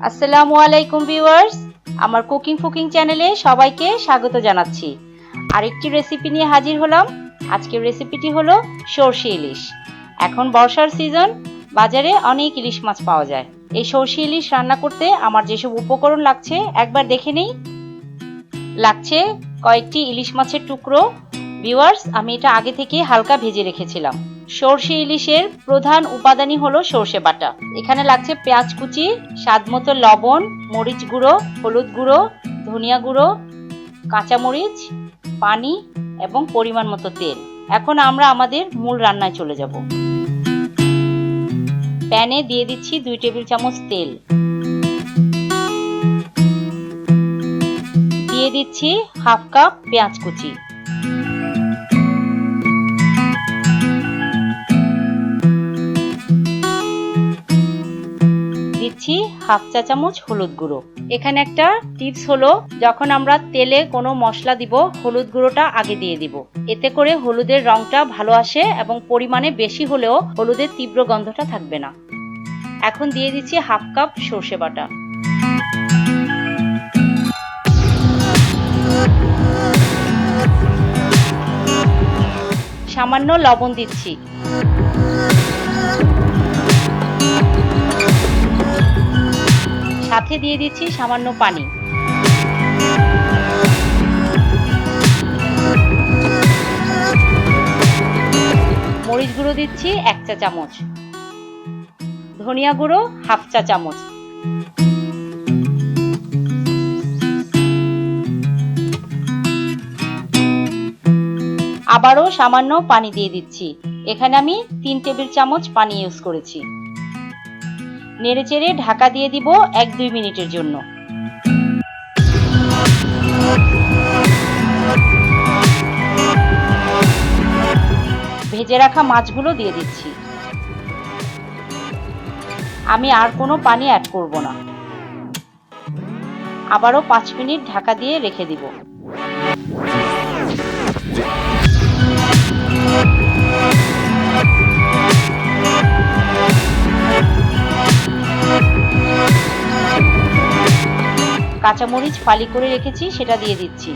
আসসালামু আলাইকুম ভিউয়ার্স, আমার কুকিং ফুকিং চ্যানেলে সবাইকে স্বাগত জানাচ্ছি। আরেকটি রেসিপি নিয়ে হাজির হলাম। আজকের রেসিপিটি হলো সরষে ইলিশ। এখন বর্ষার সিজন, বাজারে অনেক ইলিশ মাছ পাওয়া যায়। এই সরষে ইলিশ রান্না করতে আমার যেসব উপকরণ লাগছে একবার দেখে নেই। লাগছে কয়েকটি ইলিশ মাছের টুকরো। ভিউয়ার্স, আমি এটা আগে থেকে হালকা ভেজে রেখেছিলাম। সরষে ইলিশের প্রধান উপাদানই হলো সরষে বাটা। এখানে লাগছে পেঁয়াজ কুচি, স্বাদমতো লবণ, মরিচ গুঁড়ো, হলুদ গুঁড়ো, ধনিয়া গুঁড়ো, কাঁচামরিচ, পানি এবং পরিমাণ মতো তেল। এখন আমরা আমাদের মূল রান্নায় চলে যাব। প্যানে দিয়ে দিচ্ছি 2 টেবিল চামচ তেল। দিয়ে দিচ্ছি হাফ কাপ পেঁয়াজ কুচি। দিচ্ছি হাফ চা চামচ হলুদ গুঁড়ো। এখানে একটা টিপস হলো, যখন আমরা তেলে কোনো মশলা দিব হলুদ গুঁড়োটা আগে দিয়ে দিব। এতে করে হলুদের রংটা ভালো আসে এবং পরিমাণে বেশি হলেও হলুদের তীব্র গন্ধটা থাকবে না। এখন দিয়ে দিচ্ছি হাফ কাপ সরষে বাটা। সামান্য লবণ দিচ্ছি। সাথে দিয়ে দিচ্ছি সামান্য পানি। মরিচ গুঁড়ো দিচ্ছি 1 চা চামচ। ধনিয়া গুঁড়ো হাফ চা চামচ। আবারও সামান্য পানি দিয়ে দিচ্ছি। এখানে আমি 3 টেবিল চামচ পানি ইউজ করেছি। নেড়েচেড়ে ঢাকা দিয়ে দিব 1-2 মিনিটের জন্য। ভেজে রাখা মাছগুলো দিয়ে দিচ্ছি। আমি আর কোনো পানি অ্যাড করব না। আবারও 5 মিনিট ঢাকা দিয়ে রেখে দিব। কাঁচামরিচ ফালি করে রেখেছি, সেটা দিয়ে দিচ্ছি।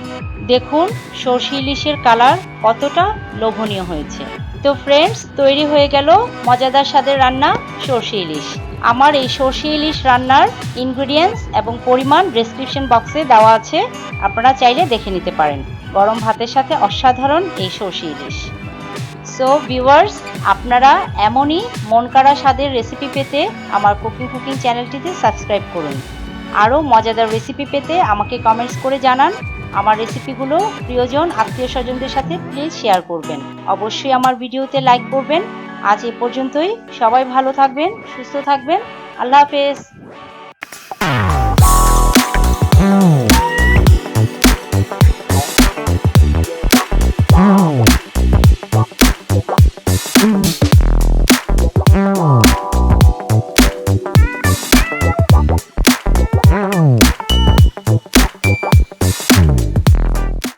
দেখুন সরষে ইলিশের কালার কতটা লোভনীয় হয়েছে। তো ফ্রেন্ডস, তৈরি হয়ে গেল মজাদার স্বাদের রান্না সরষে ইলিশ। আমার এই সরষে ইলিশ রান্নার ইনগ্রেডিয়েন্টস এবং পরিমাণ ডেসক্রিপশন বক্সে দেওয়া আছে, আপনারা চাইলে দেখে নিতে পারেন। গরম ভাতের সাথে অসাধারণ এই সরষে ইলিশ। সো ভিউয়ার্স, আপনারা এমনই মন কাড়া স্বাদের রেসিপি পেতে আমার কুকিং কুকিং চ্যানেলটিতে সাবস্ক্রাইব করুন। আরও মজাদার রেসিপি পেতে আমাকে কমেন্টস করে জানান। আমার রেসিপিগুলো প্রিয়জন আত্মীয় স্বজনদের সাথে প্লিজ শেয়ার করবেন। অবশ্যই আমার ভিডিওতে লাইক করবেন। আজ এ পর্যন্তই। সবাই ভালো থাকবেন, সুস্থ থাকবেন। আল্লাহ হাফেজ।